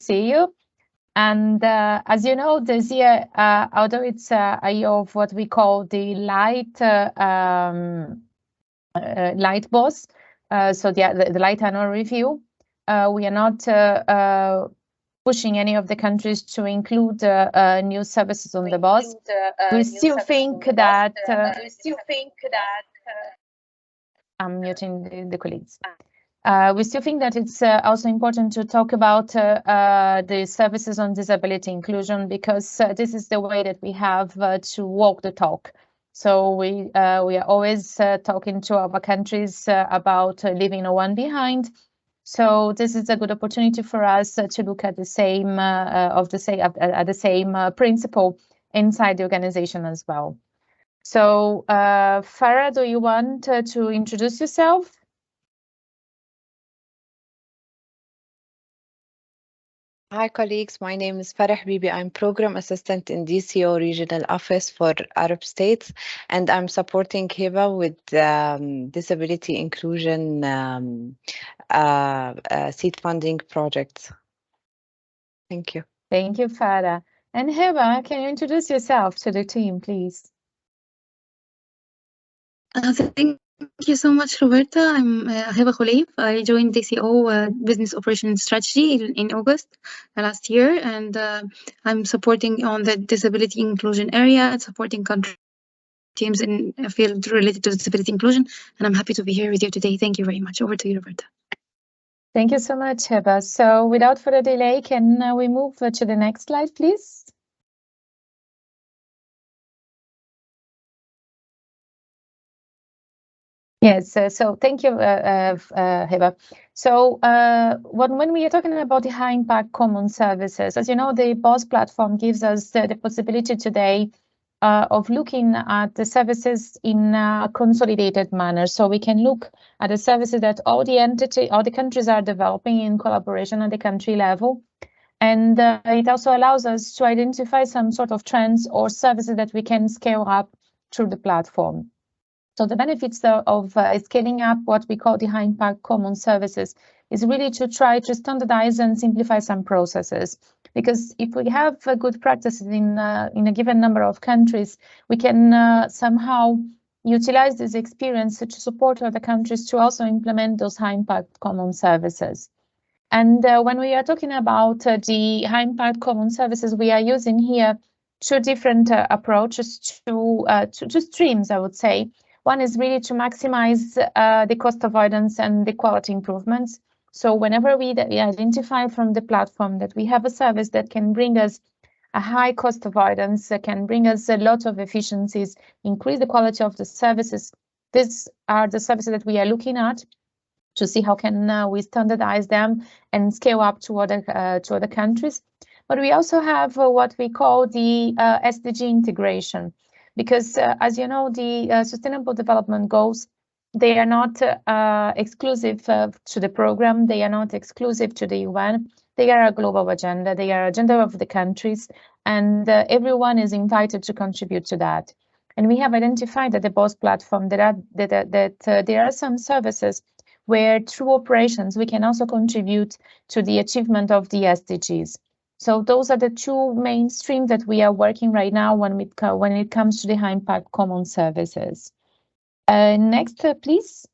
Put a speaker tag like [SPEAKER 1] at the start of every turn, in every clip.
[SPEAKER 1] see you. And as you know, this year, although it's a year of what we call the light BOS, so the light annual review, we are not pushing any of the countries to include new services on the BOS. We still think that I'm muting the colleagues. We still think that it's also important to talk about the services on disability inclusion, because this is the way that we have to walk the talk. So we are always talking to our countries about leaving no one behind. So this is a good opportunity for us to look at the same principle inside the organization as well. So Farah, do you want to introduce yourself?
[SPEAKER 2] Hi, colleagues. My name is Farah Bibi. I'm Program Assistant in DCO Regional Office for Arab States, and I'm supporting HIBA with disability inclusion seed funding projects. Thank you.
[SPEAKER 1] Thank you, Farah. And Hiba, can you introduce yourself to the team, please?
[SPEAKER 3] Thank you so much, Roberta. I'm Hiba Khulif. I joined DCO Business Operations Strategy in August last year, and I'm supporting on the disability inclusion area, supporting country teams in a field related to disability inclusion, and I'm happy to be here with you today. Thank you very much. Over to you, Roberta.
[SPEAKER 1] Thank you so much, Hiba. So without further delay, can we move to the next slide, please? Yes, so thank you, Hiba. So when we are talking about the high impact common services, as you know, the BOS platform gives us the possibility today of looking at the services in a consolidated manner. So we can look at the services that all the countries are developing in collaboration at the country level. And it also allows us to identify some sort of trends or services that we can scale up through the platform. So the benefits of scaling up what we call the high impact common services is really to try to standardize and simplify some processes. Because if we have good practices in a given number of countries, we can somehow utilize this experience to support other countries to also implement those high impact common services. And when we are talking about the high impact common services, we are using here two different approaches to streams, I would say. One is really to maximize the cost avoidance and the quality improvements. So whenever we identify from the platform that we have a service that can bring us a high cost avoidance, can bring us a lot of efficiencies, increase the quality of the services, these are the services that we are looking at to see how can we standardize them and scale up to other countries. But we also have what we call the SDG integration. Because as you know, the Sustainable Development Goals, they are not exclusive to the program. They are not exclusive to the UN. They are a global agenda. They are agenda of the countries, and everyone is invited to contribute to that. And we have identified that the BOS platform that there are some services where through operations we can also contribute to the achievement of the SDGs. So those are the two main streams that we are working right now when it comes to the high impact common services. Next, please.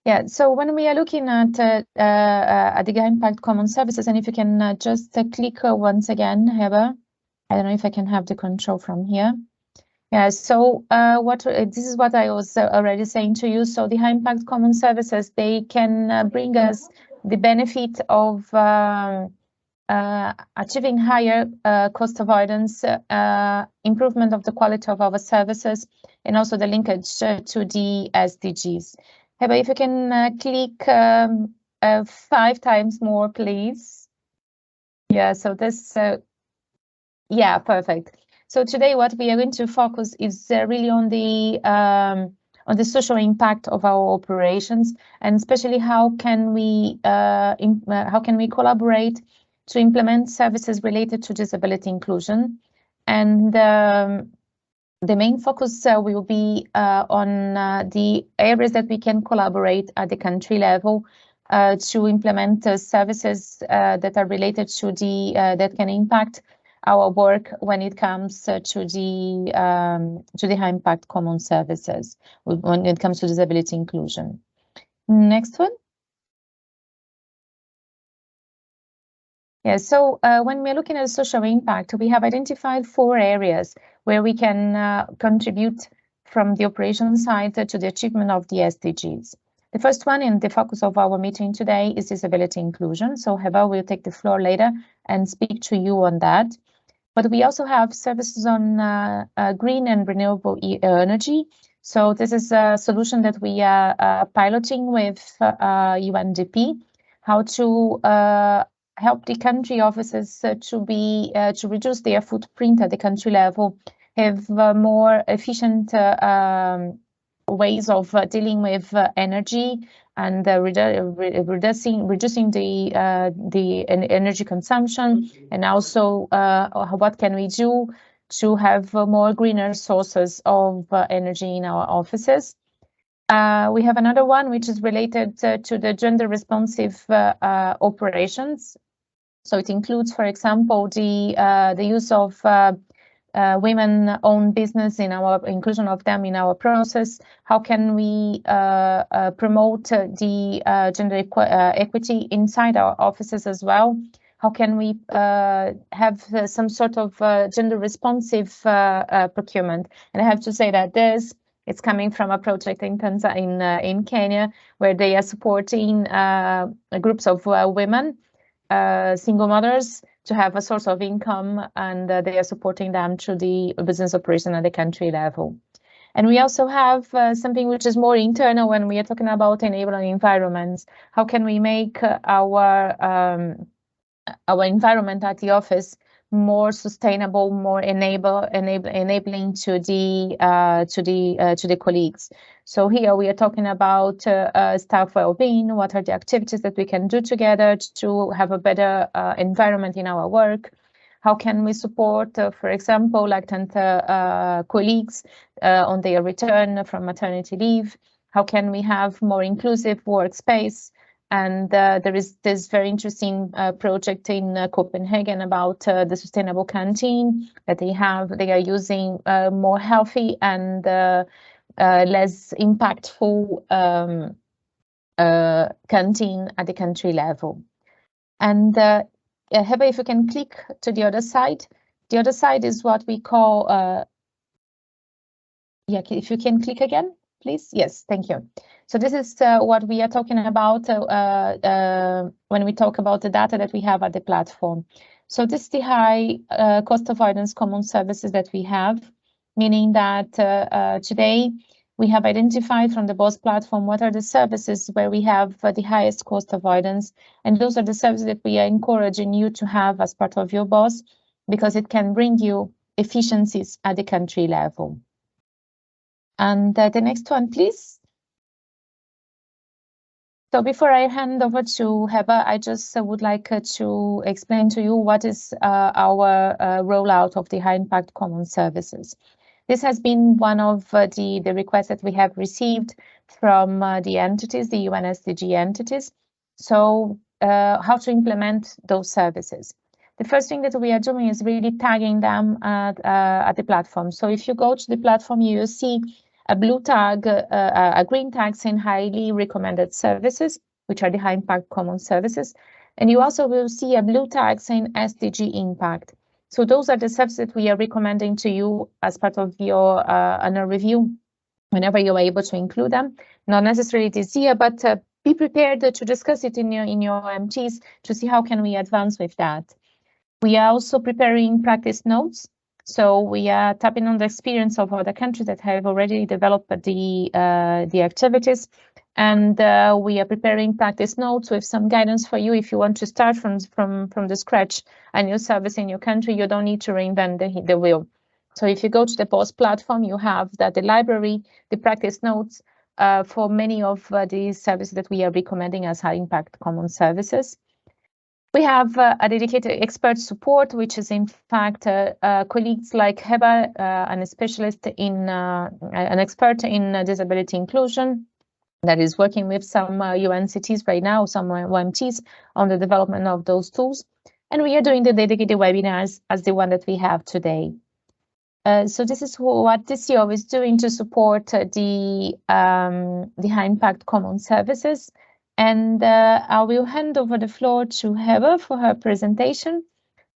[SPEAKER 1] Yeah, so when we are looking at the high impact common services, and if you can just click once again, Heber. I don't know if I can have the control from here. Yeah, so this is what I was already saying to you. So the high impact common services, they can bring us the benefit of achieving higher cost avoidance, improvement of the quality of our services, and also the linkage to the SDGs. Heba, if you can click 5 times more, please. Yeah, so this, yeah, perfect. So today what we are going to focus is really on the social impact of our operations, and especially how can we collaborate to implement services related to disability inclusion. And the main focus will be on the areas that we can collaborate at the country level, to implement services that are related to the that can impact our work when it comes to the high impact common services, when it comes to disability inclusion. Next one. Yeah, so when we're looking at social impact, we have identified 4 areas where we can contribute from the operation side to the achievement of the SDGs. The first one and the focus of our meeting today is disability inclusion. So Heba will take the floor later and speak to you on that. But we also have services on green and renewable energy. So this is a solution that we are piloting with UNDP, how to help the country offices to reduce their footprint at the country level, have more efficient ways of dealing with energy and reducing the energy consumption, and also what can we do to have more greener sources of energy in our offices. We have another one which is related to the gender responsive operations. So it includes, for example, the use of women-owned business in our inclusion of them in our process. How can we promote the gender equity inside our offices as well? How can we have some sort of gender responsive procurement? And I have to say that it's coming from a project in Kenya, where they are supporting groups of women, single mothers, to have a source of income, and they are supporting them through the business operation at the country level. And we also have something which is more internal when we are talking about enabling environments. How can we make our environment at the office more sustainable, more enabling to the colleagues? So here we are talking about staff well-being. What are the activities that we can do together to have a better environment in our work? How can we support, for example, lactant colleagues on their return from maternity leave? How can we have more inclusive workspace? And there is this very interesting project in Copenhagen about the sustainable canteen that they have. They are using more healthy and less impactful canteen at the country level. And Heba, if you can click to the other side. The other side is what we call, yeah, if you can click again, please. Yes, thank you. So this is what we are talking about when we talk about the data that we have at the platform. So this is the high cost avoidance common services that we have, meaning that today we have identified from the BOS platform what are the services where we have the highest cost avoidance. And those are the services that we are encouraging you to have as part of your BOS, because it can bring you efficiencies at the country level. And the next one, please. So before I hand over to Heba, I just would like to explain to you what is our rollout of the high impact common services. This has been one of the requests that we have received from the entities, the UN SDG entities. So how to implement those services. The first thing that we are doing is really tagging them at the platform. So if you go to the platform, you will see a blue tag, a green tag saying highly recommended services, which are the high impact common services. And you also will see a blue tag saying SDG impact. So those are the services that we are recommending to you as part of your annual review, whenever you're able to include them. Not necessarily this year, but be prepared to discuss it in your MTs to see how can we advance with that. We are also preparing practice notes. So we are tapping on the experience of other countries that have already developed the activities, and we are preparing practice notes with some guidance for you. If you want to start from the scratch a new service in your country, you don't need to reinvent the wheel. So if you go to the BOS platform, you have the library, the practice notes for many of these services that we are recommending as high impact common services. We have a dedicated expert support, which is in fact colleagues like Heba, an expert in disability inclusion, that is working with some UN cities right now, some OMTs on the development of those tools. And we are doing the dedicated webinars as the one that we have today. So this is what TCO is doing to support the high impact common services. And I will hand over the floor to Heather for her presentation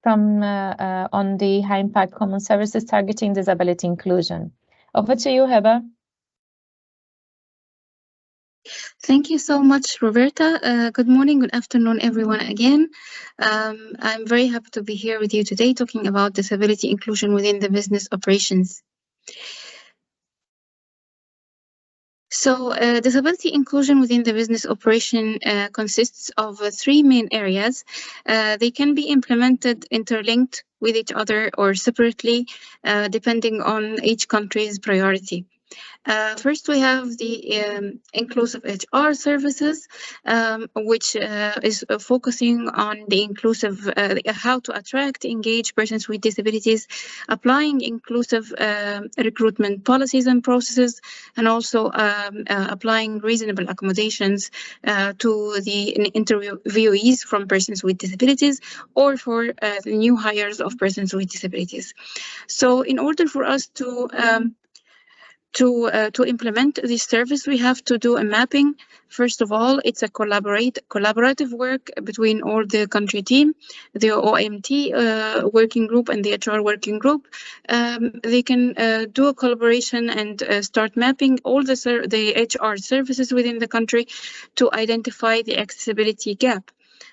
[SPEAKER 1] from on the high impact common services targeting disability inclusion. Over to you, Heather.
[SPEAKER 3] Thank you so much, Roberta. Good morning, good afternoon, everyone again. I'm very happy to be here with you today talking about disability inclusion within the business operations. So disability inclusion within the business operation consists of three main areas. They can be implemented interlinked with each other or separately, depending on each country's priority. First, we have the inclusive HR services, which is focusing on the inclusive, how to attract, engage persons with disabilities, applying inclusive recruitment policies and processes, and also applying reasonable accommodations to the interviewees from persons with disabilities or for the new hires of persons with disabilities. So in order for us to implement this service, we have to do a mapping. First of all, it's a collaborative work between all the country team, the OMT working group and the HR working group. They can do a collaboration and start mapping all the HR services within the country to identify the accessibility gap.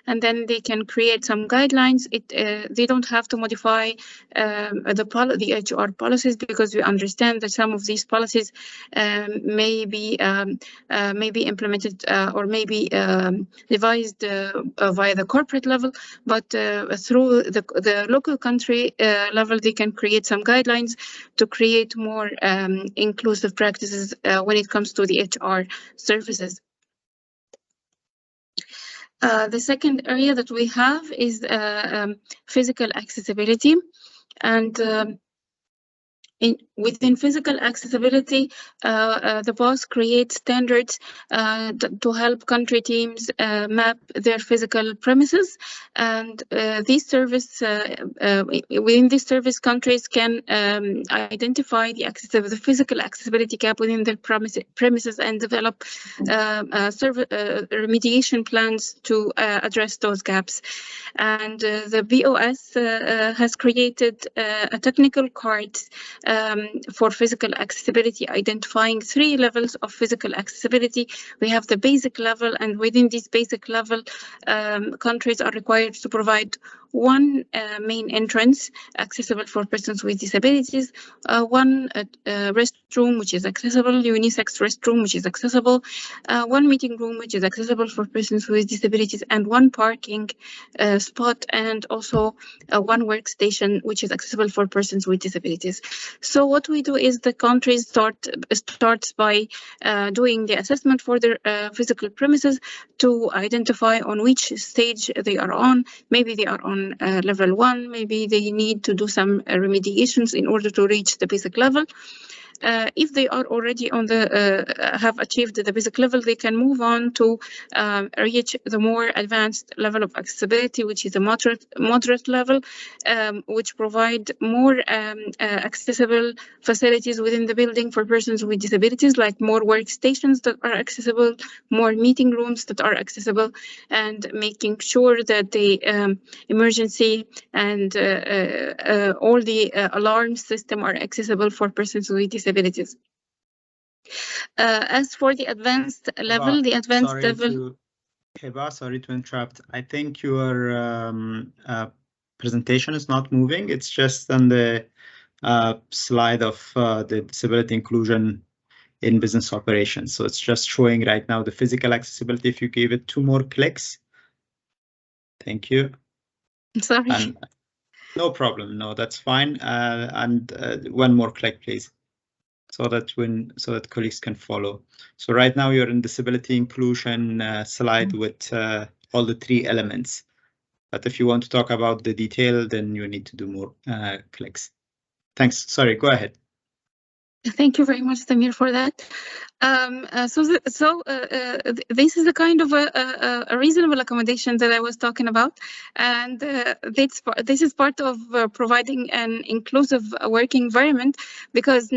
[SPEAKER 3] And then they can create some guidelines. They don't have to modify the HR policies, because we understand that some of these policies may be implemented or may be devised via the corporate level, but through the local country level, they can create some guidelines to create more inclusive practices when it comes to the HR services. The second area that we have is physical accessibility, and within physical accessibility, the BOS creates standards to help country teams map their physical premises, and within this service, countries can identify the physical accessibility gap within their premises and develop remediation plans to address those gaps. And the BOS has created a technical card for physical accessibility, identifying 3 levels of physical accessibility. We have the basic level, and within this basic level, countries are required to provide one main entrance accessible for persons with disabilities, one restroom which is accessible, unisex restroom which is accessible, one meeting room which is accessible for persons with disabilities, and one parking spot, and also one workstation which is accessible for persons with disabilities. So what we do is the countries starts by doing the assessment for their physical premises to identify on which stage they are on. Maybe they are on level 1, maybe they need to do some remediations in order to reach the basic level. If they are already on have achieved the basic level, they can move on to reach the more advanced level of accessibility, which is a moderate level, which provide more accessible facilities within the building for persons with disabilities, like more workstations that are accessible, more meeting rooms that are accessible, and making sure that the emergency and all the alarm system are accessible for persons with disabilities. As for the advanced level,
[SPEAKER 4] Heba, sorry to interrupt. I think your presentation is not moving. It's just on the slide of the disability inclusion in business operations. So it's just showing right now the physical accessibility. If you give it 2 more clicks. Thank you.
[SPEAKER 3] Sorry.
[SPEAKER 4] And, no problem. No, that's fine. And 1 more click, please. So that colleagues can follow. So right now you're in disability inclusion slide with all the 3 elements. But if you want to talk about the detail, then you need to do more clicks. Thanks. Sorry, go ahead.
[SPEAKER 3] Thank you very much, Samir, for that. This is a kind of a reasonable accommodation that I was talking about, and this is part of providing an inclusive working environment. Because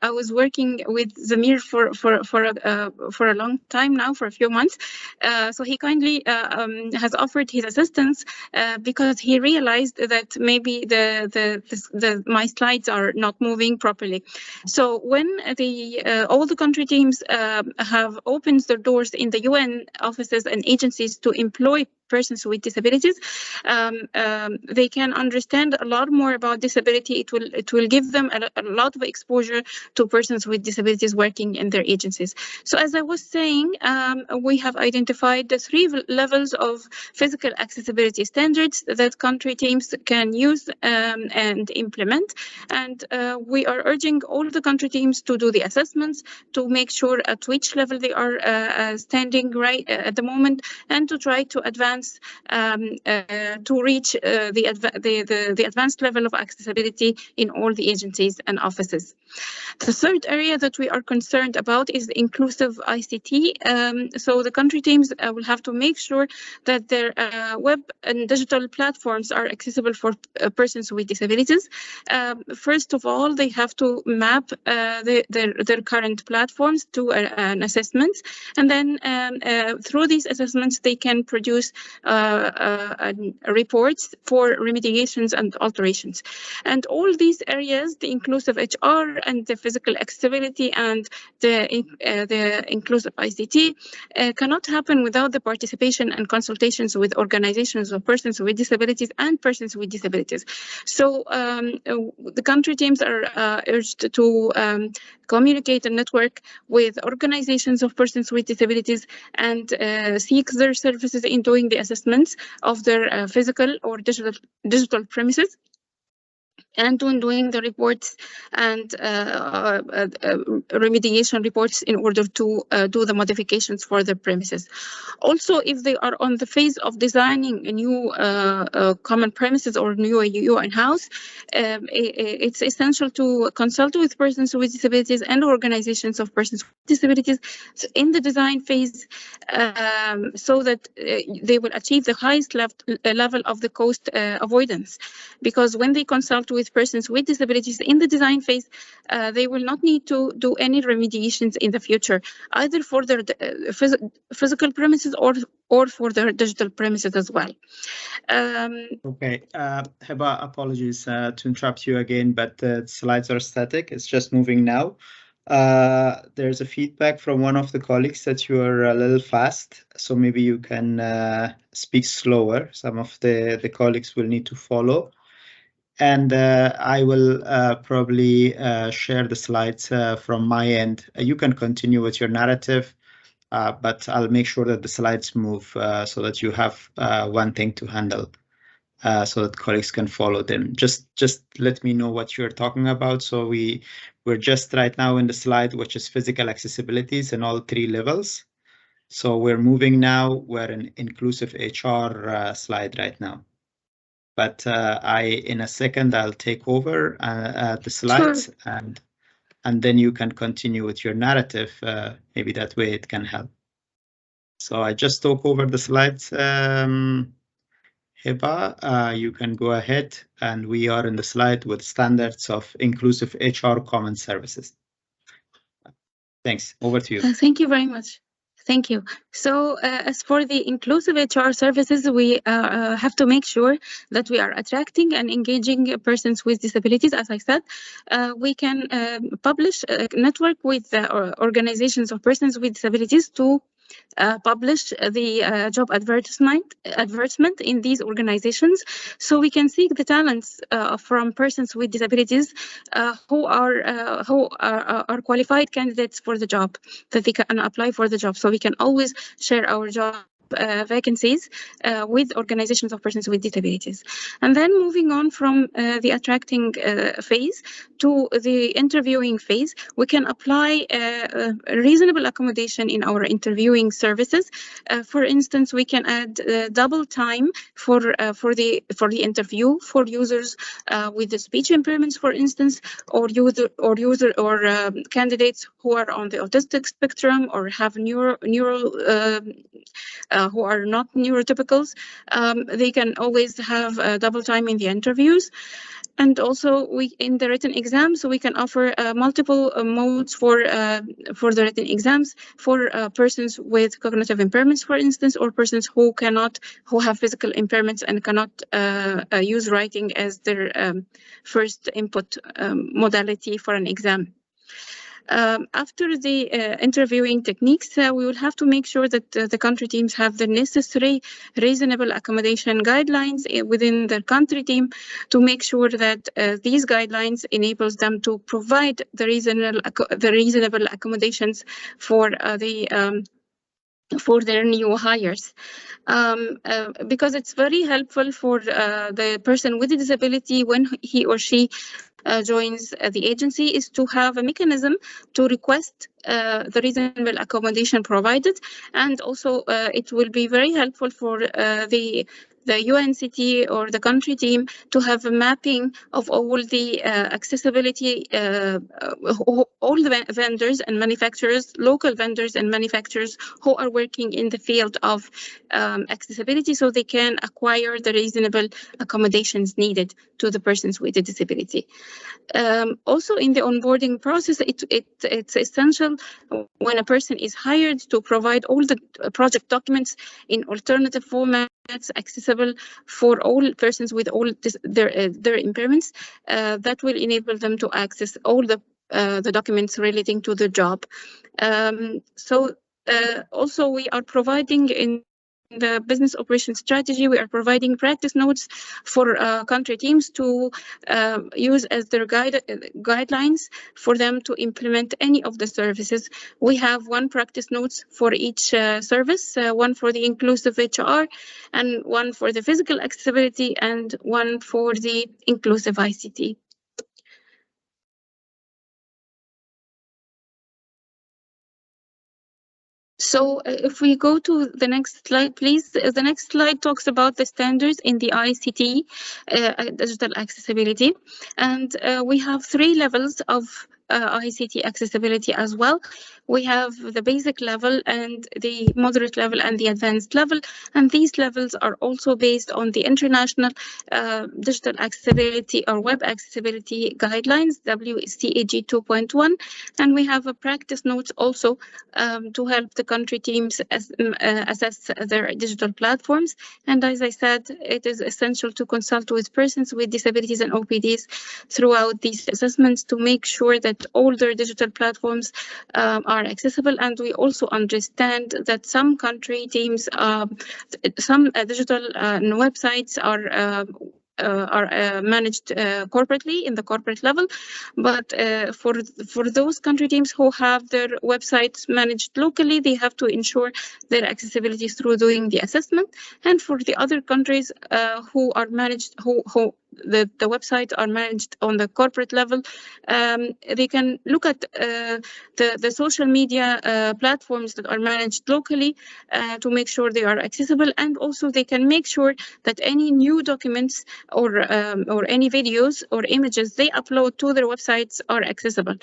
[SPEAKER 3] I was working with Samir for a long time now, for a few months. So he kindly has offered his assistance because he realized that maybe my slides are not moving properly. So when all the country teams have opened their doors in the UN offices and agencies to employ persons with disabilities, they can understand a lot more about disability. It will give them a lot of exposure to persons with disabilities working in their agencies. So as I was saying, we have identified the 3 levels of physical accessibility standards that country teams can use and implement. And we are urging all the country teams to do the assessments, to make sure at which level they are standing right at the moment, and to try to advance to reach the advanced level of accessibility in all the agencies and offices. The third area that we are concerned about is inclusive ICT. So the country teams will have to make sure that their web and digital platforms are accessible for persons with disabilities. First of all, they have to map their current platforms to an assessment, and then through these assessments, they can produce reports for remediations and alterations. And all these areas, the inclusive HR and the physical accessibility and the inclusive ICT, cannot happen without the participation and consultations with organizations of persons with disabilities and persons with disabilities. So the country teams are urged to communicate and network with organizations of persons with disabilities and seek their services in doing the assessments of their physical or digital premises, and when doing the reports and remediation reports in order to do the modifications for the premises. Also, if they are on the phase of designing a new common premises or new UN house, it's essential to consult with persons with disabilities and organizations of persons with disabilities in the design phase, so that they will achieve the highest level of the cost avoidance. Because when they consult with persons with disabilities in the design phase, they will not need to do any remediations in the future, either for their physical premises or for their digital premises as well.
[SPEAKER 4] Okay, Heba, apologies to interrupt you again, but the slides are static. It's just moving now. There's a feedback from one of the colleagues that you are a little fast, so maybe you can speak slower. Some of the colleagues will need to follow. And I will probably share the slides from my end. You can continue with your narrative, but I'll make sure that the slides move so that you have one thing to handle, so that colleagues can follow them. Just let me know what you're talking about. So we're just right now in the slide, which is physical accessibilities in all 3 levels. So we're moving now. We're in inclusive HR slide right now. But in a second, I'll take over the slides. Sure. And then you can continue with your narrative. Maybe that way it can help. So I just took over the slides. Heba, you can go ahead, and we are in the slide with standards of inclusive HR common services. Thanks. Over to you.
[SPEAKER 3] Thank you very much. Thank you. So as for the inclusive HR services, we have to make sure that we are attracting and engaging persons with disabilities. As I said, we can publish a network with organizations of persons with disabilities to publish the job advertisement in these organizations, so we can seek the talents from persons with disabilities who are qualified candidates for the job, that they can apply for the job. So we can always share our job vacancies with organizations of persons with disabilities. And then moving on from the attracting phase to the interviewing phase, we can apply reasonable accommodation in our interviewing services. For instance, we can add double time for the interview for users with the speech impairments, for instance, or candidates who are on the autistic spectrum or have who are not neurotypicals. They can always have double time in the interviews. And also, in the written exams, we can offer multiple modes for the written exams for persons with cognitive impairments, for instance, or persons who have physical impairments and cannot use writing as their first input modality for an exam. After the interviewing techniques, we will have to make sure that the country teams have the necessary reasonable accommodation guidelines within their country team to make sure that these guidelines enables them to provide the reasonable accommodations for their new hires. Because it's very helpful for the person with a disability when he or she joins the agency is to have a mechanism to request the reasonable accommodation provided, and also it will be very helpful for the UNCT or the country team to have a mapping of all the accessibility, all the vendors and manufacturers, local vendors and manufacturers who are working in the field of accessibility, so they can acquire the reasonable accommodations needed to the persons with a disability. Also, in the onboarding process, it's essential when a person is hired to provide all the project documents in alternative formats accessible for all persons with all their impairments. That will enable them to access all the documents relating to the job. Also, we are providing in the business operation strategy, we are providing practice notes for country teams to use as their guidelines for them to implement any of the services. We have one practice notes for each service, one for the inclusive HR, and one for the physical accessibility, and one for the inclusive ICT. So if we go to the next slide, please. The next slide talks about the standards in the ICT, digital accessibility. And we have 3 levels of ICT accessibility as well. We have the basic level and the moderate level and the advanced level. And these levels are also based on the international digital accessibility or web accessibility guidelines, WCAG 2.1. And we have a practice notes also to help the country teams assess their digital platforms. And as I said, it is essential to consult with persons with disabilities and OPDs throughout these assessments to make sure that all their digital platforms are accessible. And we also understand that some country teams, some digital websites are managed corporately in the corporate level, but for those country teams who have their websites managed locally, they have to ensure their accessibility through doing the assessment. And for the other countries who are managed, the websites are managed on the corporate level, they can look at the social media platforms that are managed locally to make sure they are accessible, and also they can make sure that any new documents or any videos or images they upload to their websites are accessible,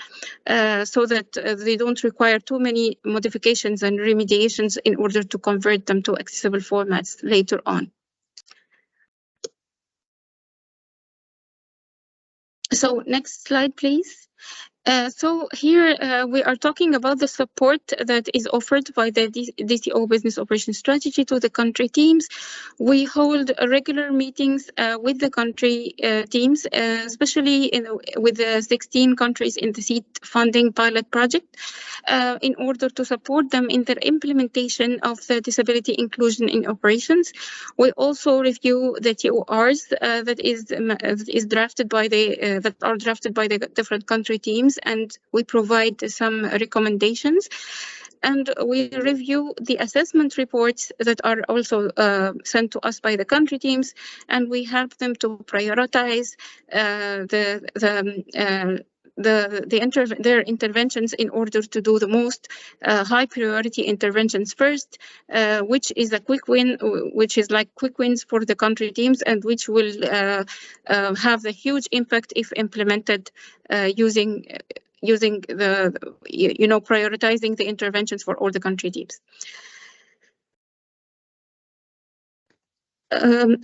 [SPEAKER 3] so that they don't require too many modifications and remediations in order to convert them to accessible formats later on. So next slide, please. So here we are talking about the support that is offered by the DCO Business Operations Strategy to the country teams. We hold regular meetings with the country teams, especially with the 16 countries in the seed funding pilot project, in order to support them in their implementation of the disability inclusion in operations. We also review the TORs that are drafted by the different country teams, and we provide some recommendations. and we review the assessment reports that are also sent to us by the country teams, and we help them to prioritize their interventions in order to do the most high priority interventions first, which is a quick win, which is like quick wins for the country teams, and which will have a huge impact if implemented using the, prioritizing the interventions for all the country teams.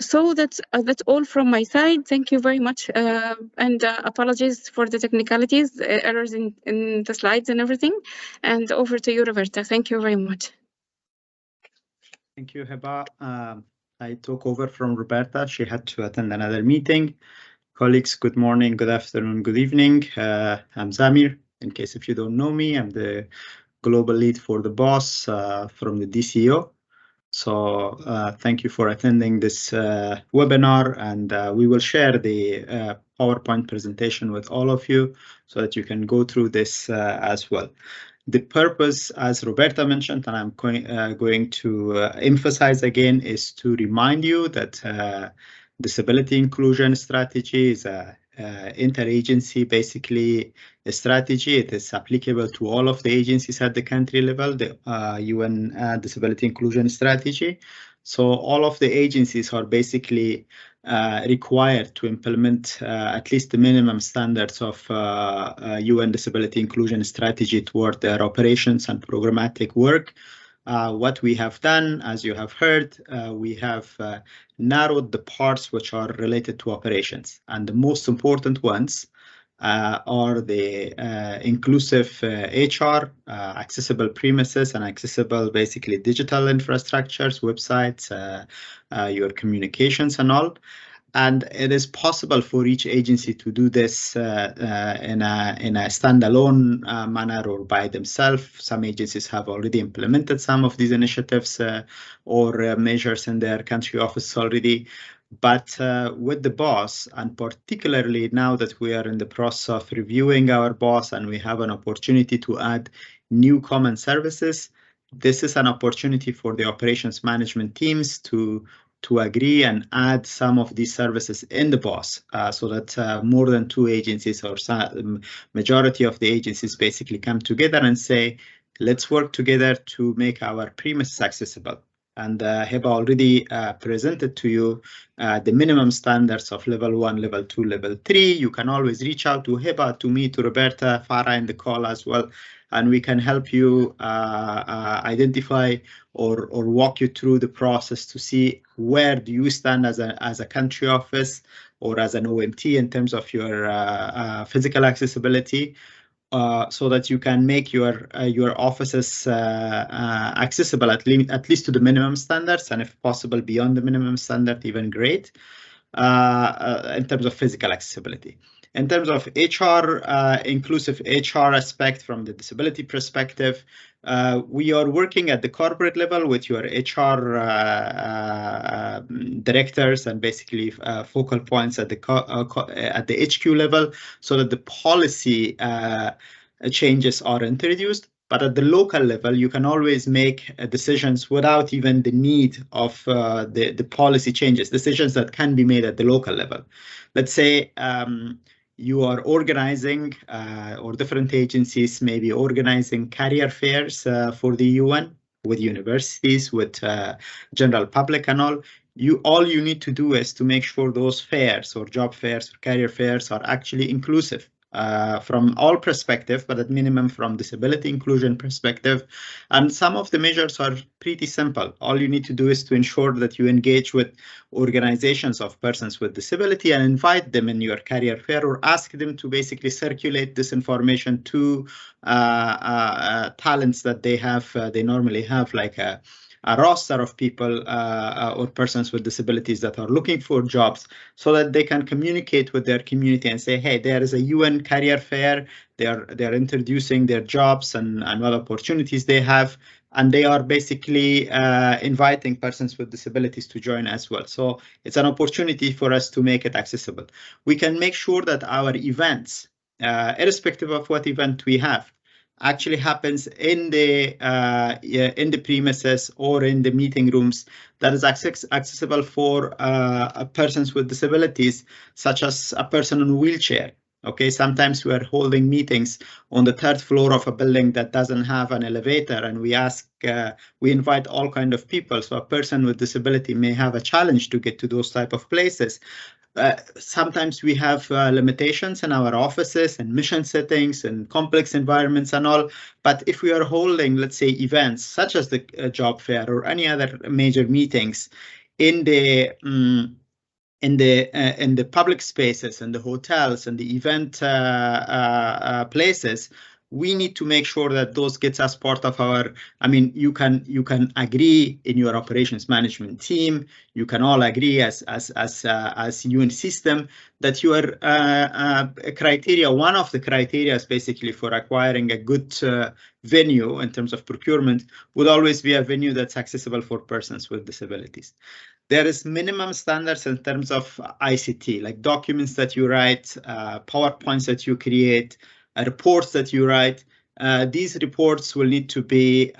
[SPEAKER 3] So that's all from my side. Thank you very much, and apologies for the technicalities, errors in the slides and everything. And over to you, Roberta. Thank you very much.
[SPEAKER 4] Thank you, Heba. I took over from Roberta. She had to attend another meeting. Colleagues, good morning, good afternoon, good evening. I'm Zamir. In case if you don't know me, I'm the global lead for the BOS from the DCO. So thank you for attending this webinar, and we will share the PowerPoint presentation with all of you so that you can go through this as well. The purpose, as Roberta mentioned, and I'm going to emphasize again, is to remind you that disability inclusion strategy is a interagency, basically a strategy. It is applicable to all of the agencies at the country level, the UN disability inclusion strategy. So all of the agencies are basically required to implement at least the minimum standards of UN disability inclusion strategy toward their operations and programmatic work. What we have done, as you have heard, we have narrowed the parts which are related to operations, and the most important ones are the inclusive HR, accessible premises, and accessible basically digital infrastructures, websites, your communications and all. And it is possible for each agency to do this in a standalone manner or by themselves. Some agencies have already implemented some of these initiatives or measures in their country office already. But with the BOS, and particularly now that we are in the process of reviewing our BOS and we have an opportunity to add new common services, this is an opportunity for the operations management teams to agree and add some of these services in the BOS so that more than two agencies or majority of the agencies basically come together and say, let's work together to make our premises accessible. And Heba already presented to you the minimum standards of level 1, level 2, level 3. You can always reach out to Heba, to me, to Roberta, Farah in the call as well, and we can help you identify or walk you through the process to see where do you stand as a country office or as an OMT in terms of your physical accessibility. So that you can make your offices accessible at least to the minimum standards, and if possible beyond the minimum standard, even great, in terms of physical accessibility. In terms of HR, inclusive HR aspect from the disability perspective, we are working at the corporate level with your HR directors and basically focal points at the HQ level, so that the policy changes are introduced. But at the local level, you can always make decisions without even the need of the policy changes, decisions that can be made at the local level. Let's say you are organizing, or different agencies may be organizing career fairs for the UN with universities, with general public and all. All you need to do is to make sure those fairs or job fairs or career fairs are actually inclusive from all perspectives, but at minimum from disability inclusion perspective. And some of the measures are pretty simple. All you need to do is to ensure that you engage with organizations of persons with disability and invite them in your career fair, or ask them to basically circulate this information to talents that they have. They normally have like a roster of people or persons with disabilities that are looking for jobs, so that they can communicate with their community and say, hey, there is a UN career fair, they're introducing their jobs and what opportunities they have, and they are basically inviting persons with disabilities to join as well. So it's an opportunity for us to make it accessible. We can make sure that our events, irrespective of what event we have, actually happens in the premises or in the meeting rooms that is accessible for persons with disabilities, such as a person in a wheelchair. Okay, sometimes we are holding meetings on the 3rd floor of a building that doesn't have an elevator, and we invite all kind of people. So a person with disability may have a challenge to get to those type of places. Sometimes we have limitations in our offices and mission settings and complex environments and all. But if we are holding, let's say, events such as the job fair or any other major meetings in the public spaces and the hotels and the event places, we need to make sure that those gets as part of our, I mean, you can agree in your operations management team, you can all agree as UN system that your criteria, one of the criteria is basically for acquiring a good venue in terms of procurement would always be a venue that's accessible for persons with disabilities. There is minimum standards in terms of ICT, like documents that you write, PowerPoints that you create, reports that you write. These reports will need to be meet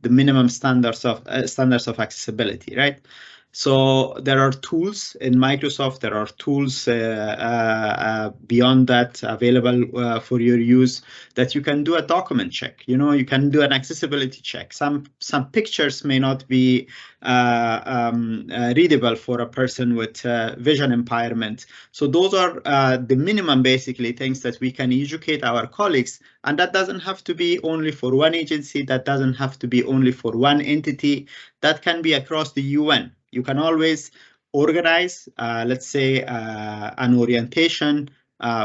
[SPEAKER 4] the minimum standards of accessibility, right? So there are tools in Microsoft. There are tools beyond that available for your use that you can do a document check. You know, you can do an accessibility check. Some pictures may not be readable for a person with vision impairment. So those are the minimum, basically, things that we can educate our colleagues. And that doesn't have to be only for one agency. That doesn't have to be only for one entity. That can be across the UN. You can always organize, let's say, an orientation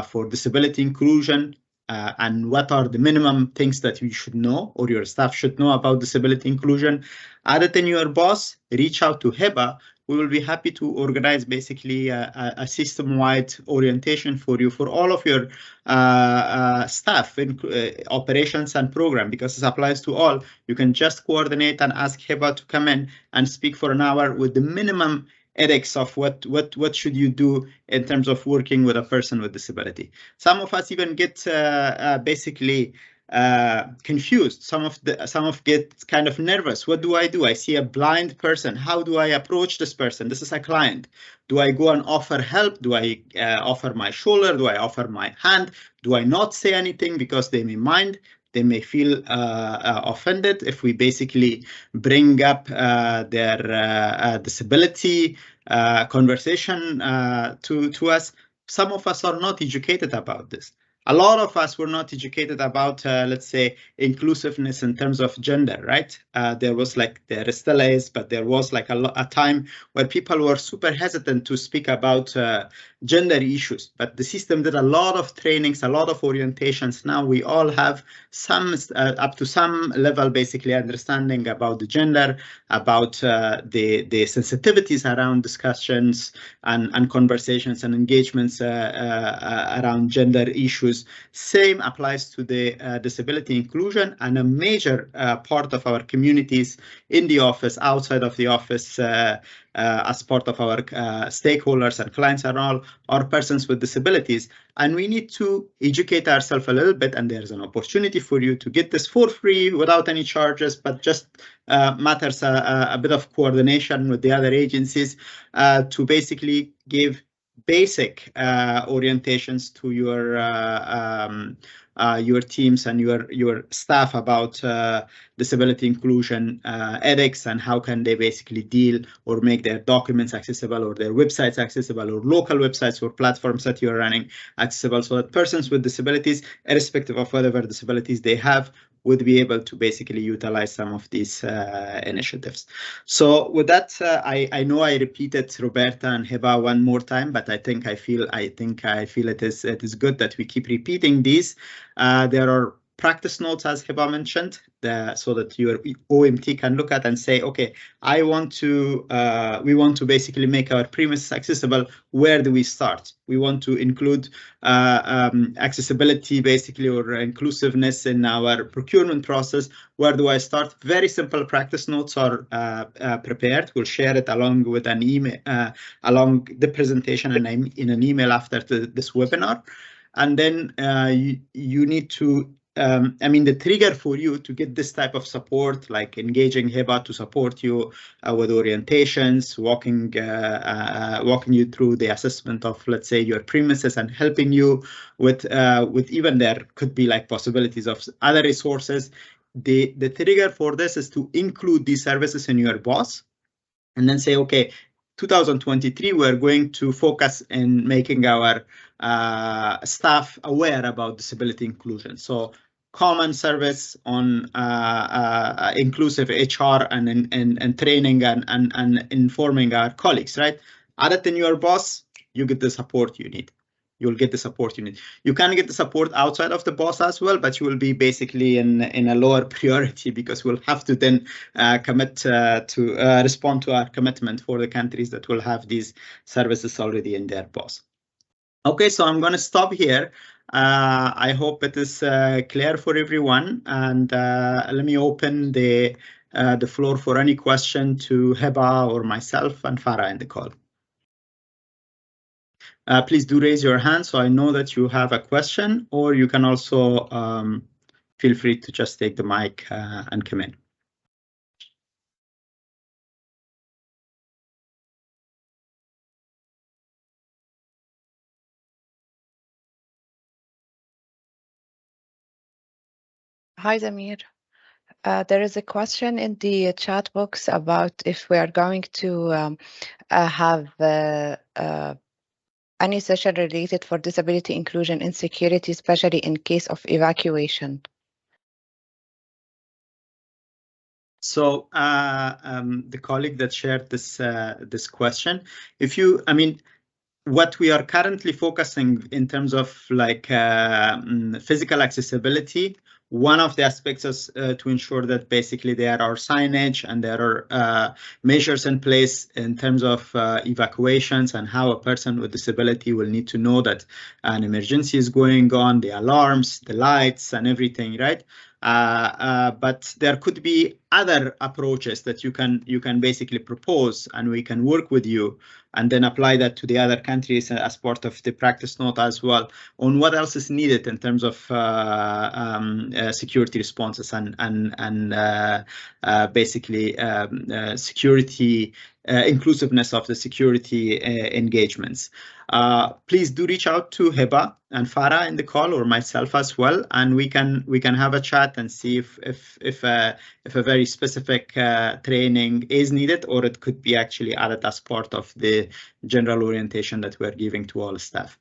[SPEAKER 4] for disability inclusion, and what are the minimum things that you should know or your staff should know about disability inclusion. Add it in your BOS, reach out to HIBA. We will be happy to organize basically a system-wide orientation for you, for all of your staff in operations and program, because this applies to all. You can just coordinate and ask HIBA to come in and speak for an hour with the minimum ethics of what should you do in terms of working with a person with disability. Some of us even get basically confused. Some of get kind of nervous. What do? I see a blind person. How do I approach this person? This is a client. Do I go and offer help? Do I offer my shoulder? Do I offer my hand? Do I not say anything because they may mind? They may feel offended if we basically bring up their disability conversation to us. Some of us are not educated about this. A lot of us were not educated about, let's say, inclusiveness in terms of gender, right? There was there still is, but there was a time where people were super hesitant to speak about gender issues. But the system did a lot of trainings, a lot of orientations. Now we all have some, up to some level, basically understanding about the gender, about the sensitivities around discussions and conversations and engagements around gender issues. Same applies to the disability inclusion, and a major part of our communities in the office, outside of the office, as part of our stakeholders and clients and all, are persons with disabilities. And we need to educate ourselves a little bit, and there's an opportunity for you to get this for free without any charges, but just matters a bit of coordination with the other agencies to basically give basic orientations to your teams and your staff about disability inclusion ethics, and how can they basically deal or make their documents accessible, or their websites accessible, or local websites or platforms that you're running accessible, so that persons with disabilities, irrespective of whatever disabilities they have, would be able to basically utilize some of these initiatives. So with that, I know I repeated Roberta and Hiba one more time, but I feel it is good that we keep repeating these. There are practice notes, as Hiba mentioned, so that your OMT can look at and say, okay, we want to basically make our premises accessible. Where do we start? We want to include accessibility, basically, or inclusiveness in our procurement process. Where do I start? Very simple practice notes are prepared. We'll share it along with an email, along the presentation, and in an email after this webinar. and then you need to. I mean, the trigger for you to get this type of support, like engaging HIBA to support you with orientations, walking you through the assessment of, let's say, your premises, and helping you with even there could be like possibilities of other resources. The trigger for this is to include these services in your BOS, and then say, okay, 2023, we're going to focus in making our staff aware about disability inclusion. So common service on inclusive HR and training and informing our colleagues, right? Add it in your BOS, you get the support you need. You'll get the support you need. You can get the support outside of the BOS as well, but you will be basically in a lower priority, because we'll have to then commit to respond to our commitment for the countries that will have these services already in their BOS. Okay, so I'm going to stop here. I hope it is clear for everyone, and let me open the floor for any question to Heba or myself and Farah in the call. Please do raise your hand so I know that you have a question, or you can also feel free to just take the mic and come in.
[SPEAKER 2] Hi, Zamir. There is a question in the chat box about if we are going to have any session related for disability inclusion and security, especially in case of evacuation.
[SPEAKER 4] So the colleague that shared this question, if you, I mean, what we are currently focusing in terms of like physical accessibility, one of the aspects is to ensure that basically there are signage and there are measures in place in terms of evacuations and how a person with disability will need to know that an emergency is going on, the alarms, the lights and everything, right? But there could be other approaches that you can basically propose, and we can work with you and then apply that to the other countries as part of the practice note as well, on what else is needed in terms of security responses and basically security inclusiveness of the security engagements. Please do reach out to Heba and Farah in the call, or myself as well, and we can have a chat and see if a very specific training is needed, or it could be actually added as part of the general orientation that we're giving to all staff.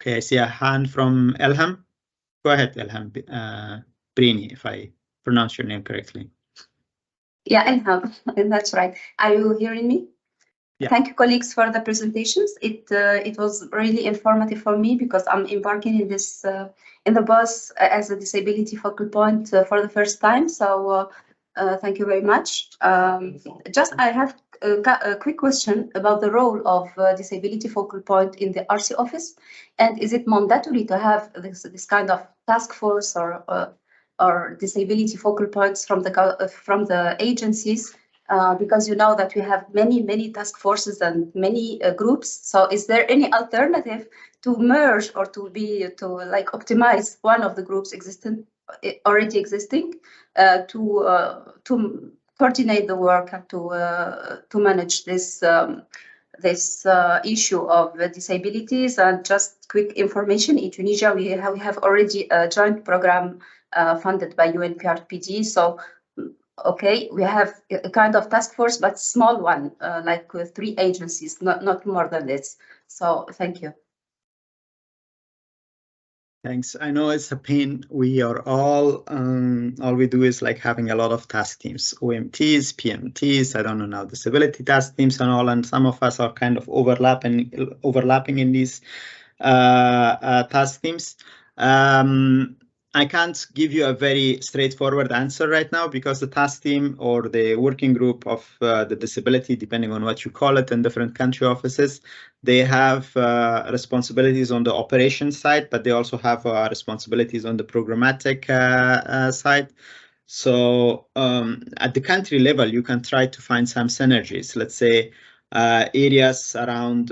[SPEAKER 4] Okay, I see a hand from Elham. Go ahead, Elham. Brini, if I pronounce your name correctly.
[SPEAKER 5] Yeah, Elham, that's right. Are you hearing me? Yeah. Thank you, colleagues, for the presentations. It was really informative for me, because I'm embarking in this in the BOS as a disability focal point for the first time. So thank you very much. Just I have a quick question about the role of disability focal point in the RC office, and is it mandatory to have this kind of task force or disability focal points from the agencies? Because you know that we have many task forces and many groups. So is there any alternative to merge or to like optimize one of the groups already existing to coordinate the work and to manage this this issue of disabilities? And just quick information, in Tunisia we have already a joint program funded by UNPRPD. So okay, we have a kind of task force, but small one, like with 3 agencies, not more than this. So thank you.
[SPEAKER 4] Thanks. I know it's a pain. We are all we do is like having a lot of task teams, OMTs, PMTs, I don't know now, disability task teams and all, and some of us are kind of overlapping in these task teams. I can't give you a very straightforward answer right now, because the task team or the working group of the disability, depending on what you call it in different country offices, they have responsibilities on the operations side, but they also have responsibilities on the programmatic side. So at the country level, you can try to find some synergies. Let's say areas around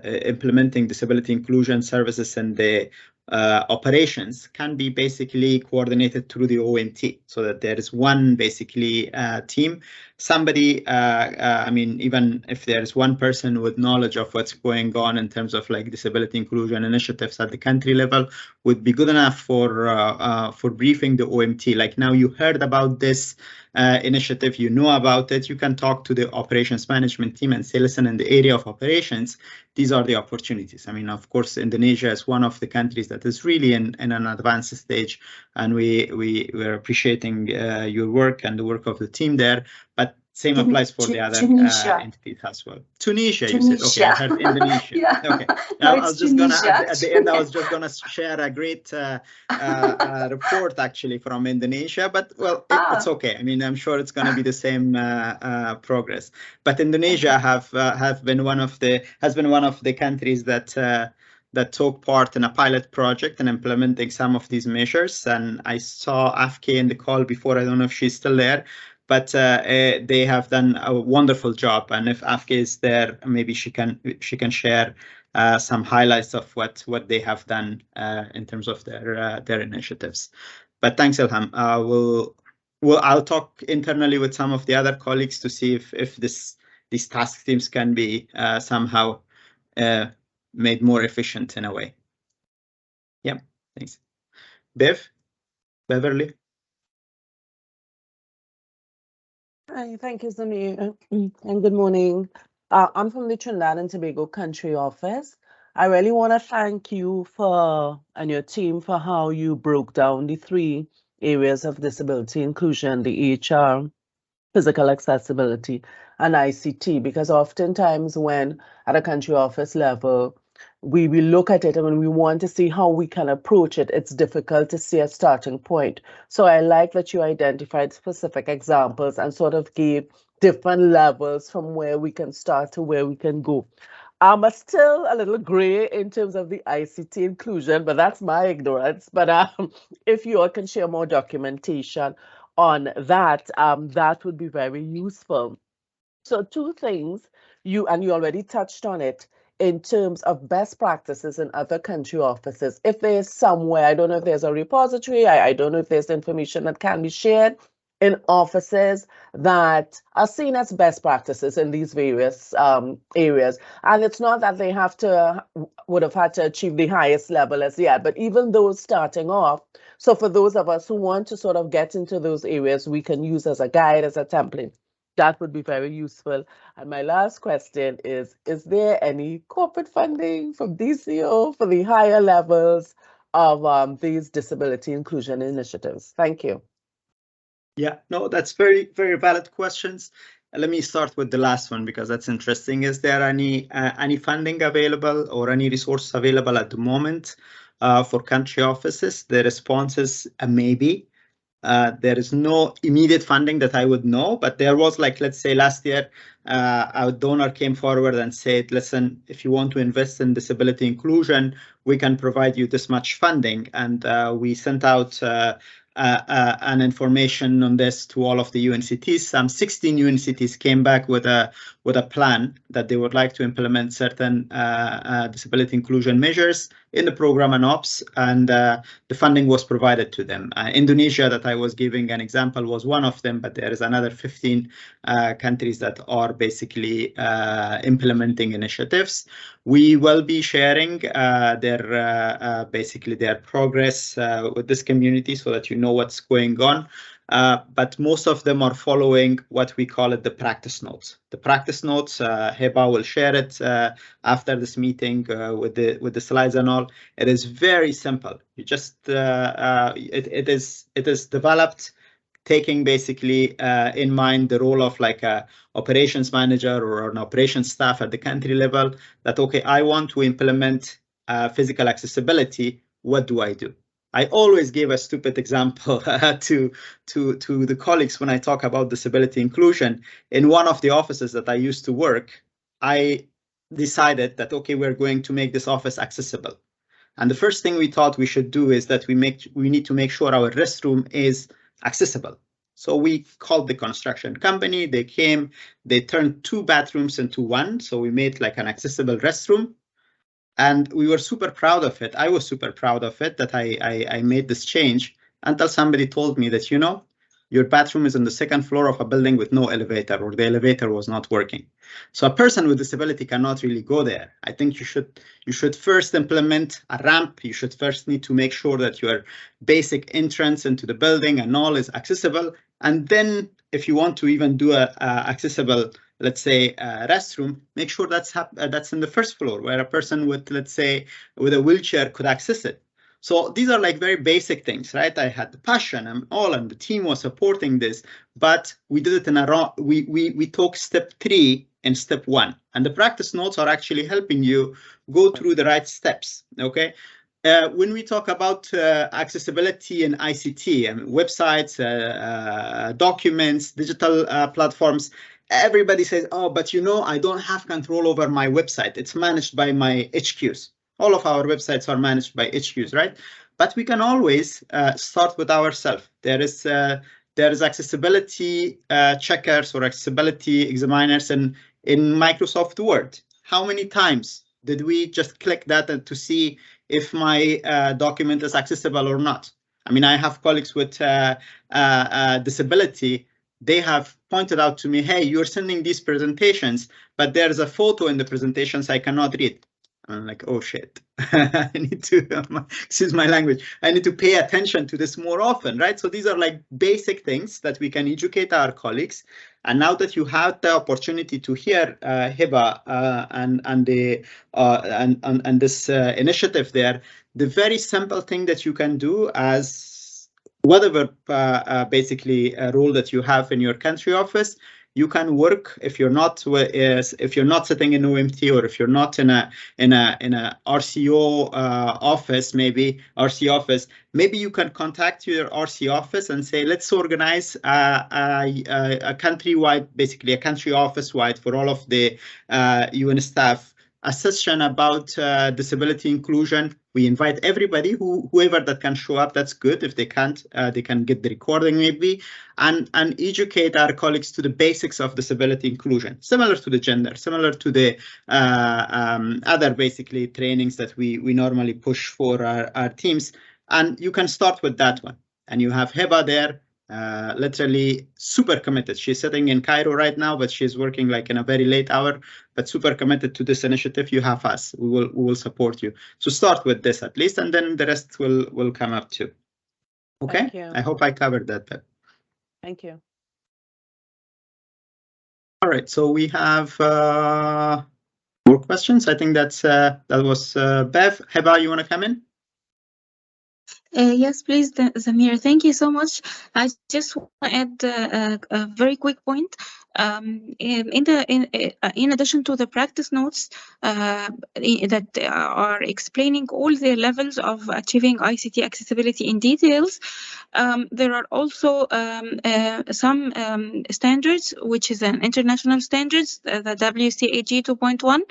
[SPEAKER 4] implementing disability inclusion services and the operations can be basically coordinated through the OMT, so that there is one basically team. Somebody, I mean, even if there is one person with knowledge of what's going on in terms of like disability inclusion initiatives at the country level, would be good enough for briefing the OMT. Like now you heard about this initiative, you know about it, you can talk to the operations management team and say, listen, in the area of operations, these are the opportunities. I mean, of course, Indonesia is one of the countries that is really in an advanced stage, and we're appreciating your work and the work of the team there. But same applies for the other entities as well. Tunisia, you said. Okay, I heard Indonesia.
[SPEAKER 5] Yeah.
[SPEAKER 4] Okay.
[SPEAKER 5] No,
[SPEAKER 4] I was just gonna at the end. I was just
[SPEAKER 5] Tunisia.
[SPEAKER 4] gonna share a great report actually from Indonesia, but well, it's okay. I mean, I'm sure it's gonna be the same progress. But Indonesia has been one of the countries that took part in a pilot project and implementing some of these measures. And I saw Afke in the call before. I don't know if she's still there, but they have done a wonderful job. And if Afke is there, maybe she can share some highlights of what they have done in terms of their initiatives. But thanks, Ilham. I'll talk internally with some of the other colleagues to see if these task teams can be somehow made more efficient in a way. Yeah, thanks. Beverly.
[SPEAKER 6] Hi, thank you, Samir, and good morning. I'm from the Trinidad and Tobago country office. I really want to thank you and your team for how you broke down the 3 areas of disability inclusion, the HR, physical accessibility, and ICT, because oftentimes when at a country office level, we look at it and when we want to see how we can approach it, it's difficult to see a starting point. So I like that you identified specific examples and sort of gave different levels from where we can start to where we can go. I'm still a little gray in terms of the ICT inclusion, but that's my ignorance. But if you all can share more documentation on that, that would be very useful. So 2 things, you already touched on it, in terms of best practices in other country offices. If there's somewhere, I don't know if there's a repository, I don't know if there's information that can be shared in offices that are seen as best practices in these various areas. And it's not that they would have had to achieve the highest level as yet, but even those starting off. So for those of us who want to sort of get into those areas, we can use as a guide, as a template. That would be very useful. And my last question is there any corporate funding from DCO for the higher levels of these disability inclusion initiatives? Thank you.
[SPEAKER 4] Yeah, no, that's very, very valid questions. Let me start with the last one because that's interesting. Is there any funding available or any resources available at the moment for country offices? The response is maybe. There is no immediate funding that I would know, but there was, like, let's say last year, our donor came forward and said, listen, if you want to invest in disability inclusion, we can provide you this much funding. And we sent out an information on this to all of the UNCTs. Some 16 UNCTs came back with a plan that they would like to implement certain disability inclusion measures in the program and ops, and the funding was provided to them. Indonesia, that I was giving an example, was one of them, but there is another 15 countries that are basically implementing initiatives. We will be sharing basically their progress with this community so that you know what's going on. But most of them are following what we call it the practice notes. The practice notes, Heba will share it after this meeting with the slides and all. It is very simple. You just it is developed taking basically in mind the role of like a operations manager or an operations staff at the country level. That okay, I want to implement physical accessibility. What do I do? I always give a stupid example to the colleagues when I talk about disability inclusion. In one of the offices that I used to work, I decided that, okay, we're going to make this office accessible. And the first thing we thought we should do is that we need to make sure our restroom is accessible. So we called the construction company. They came, they turned 2 bathrooms into 1. So we made like an accessible restroom. And we were super proud of it. I was super proud of it that I made this change until somebody told me that, you know, your bathroom is on the 2nd floor of a building with no elevator, or the elevator was not working. So a person with disability cannot really go there. I think you should first implement a ramp. You should first need to make sure that your basic entrance into the building and all is accessible. And then if you want to even do a accessible, let's say, restroom, make sure that's in the 1st floor where a person with, let's say, with a wheelchair could access it. So these are like very basic things, right? I had the passion and all, and the team was supporting this, but we did it in a wrong. We took step 3 and step 1, and the practice notes are actually helping you go through the right steps. Okay. When we talk about accessibility and ICT and websites, documents, digital platforms, everybody says, oh, but you know, I don't have control over my website. It's managed by my HQs. All of our websites are managed by HQs, right? But we can always start with ourselves. There is accessibility checkers or accessibility examiners in Microsoft Word. How many times did we just click that to see if my document is accessible or not? I mean, I have colleagues with disability. They have pointed out to me, hey, you're sending these presentations, but there's a photo in the presentations I cannot read. I'm like, oh shit, I need to, excuse my language, I need to pay attention to this more often, right? So these are like basic things that we can educate our colleagues. And now that you have the opportunity to hear Hiba and this initiative there, the very simple thing that you can do as whatever basically role that you have in your country office, you can work if you're not sitting in OMT, or if you're not in a RCO office, maybe RC office, maybe you can contact your RC office and say, let's organize a countrywide, basically a country office wide for all of the UN staff, a session about disability inclusion. We invite everybody, whoever that can show up, that's good. If they can't, they can get the recording maybe, and educate our colleagues to the basics of disability inclusion, similar to the gender, similar to the other basically trainings that we normally push for our teams. And you can start with that one. And you have Hiba there, literally super committed. She's sitting in Cairo right now, but she's working like in a very late hour, but super committed to this initiative. You have us. We will support you. So start with this at least, and then the rest will come up too. Okay. I hope I covered that bit.
[SPEAKER 6] Thank you.
[SPEAKER 4] All right. So we have more questions. I think that was Bev. Hiba, you want to come in?
[SPEAKER 3] Yes, please, Zamir. Thank you so much. I just want to add a very quick point. In addition to the practice notes that are explaining all the levels of achieving ICT accessibility in details, there are also some standards, which is an international standards, the WCAG 2.1.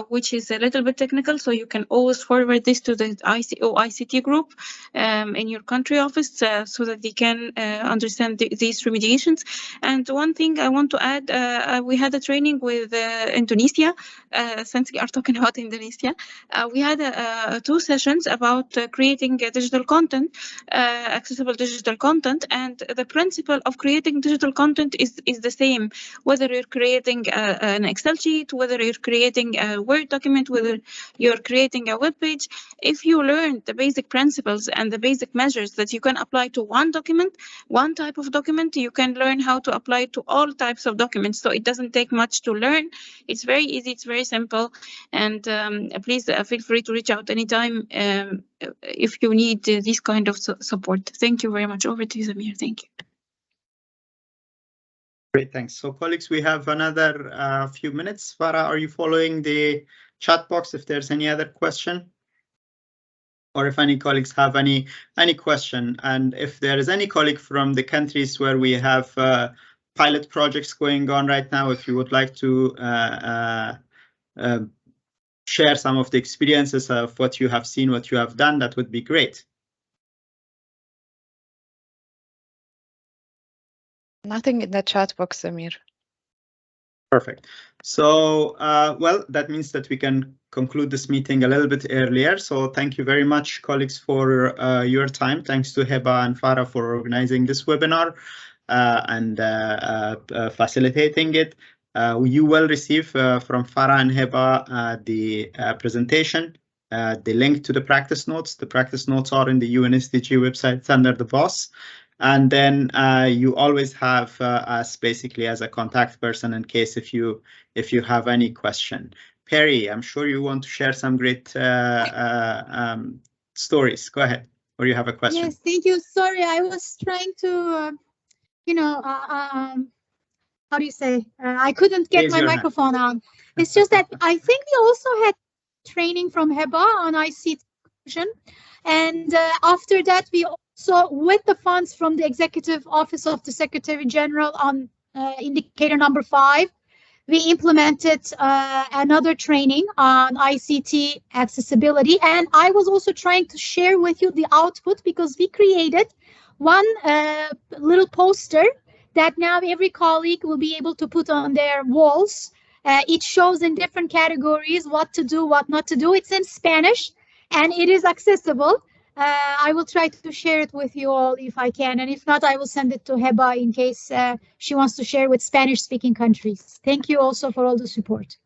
[SPEAKER 3] Which is a little bit technical, so you can always forward this to the ICT group in your country office so that they can understand these remediations. And one thing I want to add, we had a training with Indonesia, since we are talking about Indonesia. We had 2 sessions about creating digital content, accessible digital content, and the principle of creating digital content is the same, whether you're creating an Excel sheet, whether you're creating a Word document, whether you're creating a web page. If you learn the basic principles and the basic measures that you can apply to one document, one type of document, you can learn how to apply to all types of documents. So it doesn't take much to learn. It's very easy, it's very simple. And please feel free to reach out anytime if you need this kind of support. Thank you very much. Over to you, Zamir. Thank you.
[SPEAKER 4] Great, thanks. So colleagues, we have another few minutes. Farah, are you following the chat box if there's any other question? Or if any colleagues have any question, and if there is any colleague from the countries where we have pilot projects going on right now, if you would like to share some of the experiences of what you have seen, what you have done, that would be great.
[SPEAKER 2] Nothing in the chat box, Samir.
[SPEAKER 4] Perfect. So, well, that means that we can conclude this meeting a little bit earlier. So thank you very much, colleagues, for your time. Thanks to Heba and Farah for organizing this webinar and facilitating it. You will receive from Farah and Heba the presentation, the link to the practice notes. The practice notes are in the UNSDG website under the BOS. And then you always have us basically as a contact person in case if you have any question. Perry, I'm sure you want to share some great stories. Go ahead, or you have a question.
[SPEAKER 7] Yes, thank you. Sorry, I was trying to, how do you say? I couldn't get my microphone on. It's just that I think we also had training from Heba on ICT inclusion, and after that we also, with the funds from the Executive Office of the Secretary General on indicator number 5, we implemented another training on ICT accessibility, and I was also trying to share with you the output because we created one little poster that now every colleague will be able to put on their walls. It shows in different categories what to do, what not to do. It's in Spanish and it is accessible. I will try to share it with you all if I can, and if not, I will send it to Heba in case she wants to share with Spanish-speaking countries. Thank you also for all the support.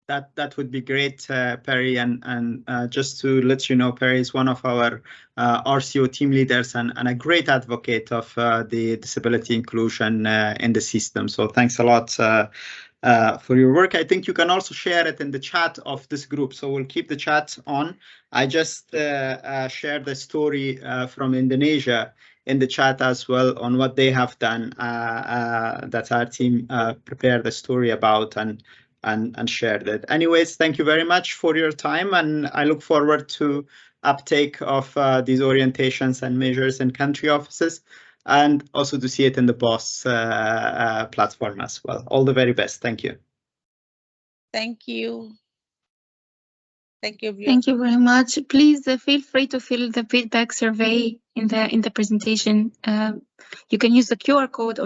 [SPEAKER 4] That would be great, Perry, and just to let you know, Perry is one of our RCO team leaders and a great advocate of the disability inclusion in the system. So thanks a lot for your work. I think you can also share it in the chat of this group. So we'll keep the chat on. I just shared the story from Indonesia in the chat as well on what they have done that our team prepared the story about and shared it. Anyways, thank you very much for your time, and I look forward to uptake of these orientations and measures in country offices, and also to see it in the BOS platform as well. All the very best. Thank you.
[SPEAKER 2] Thank you. Thank you.
[SPEAKER 3] Thank you very much. Please feel free to fill the feedback survey in the presentation. You can use the QR code or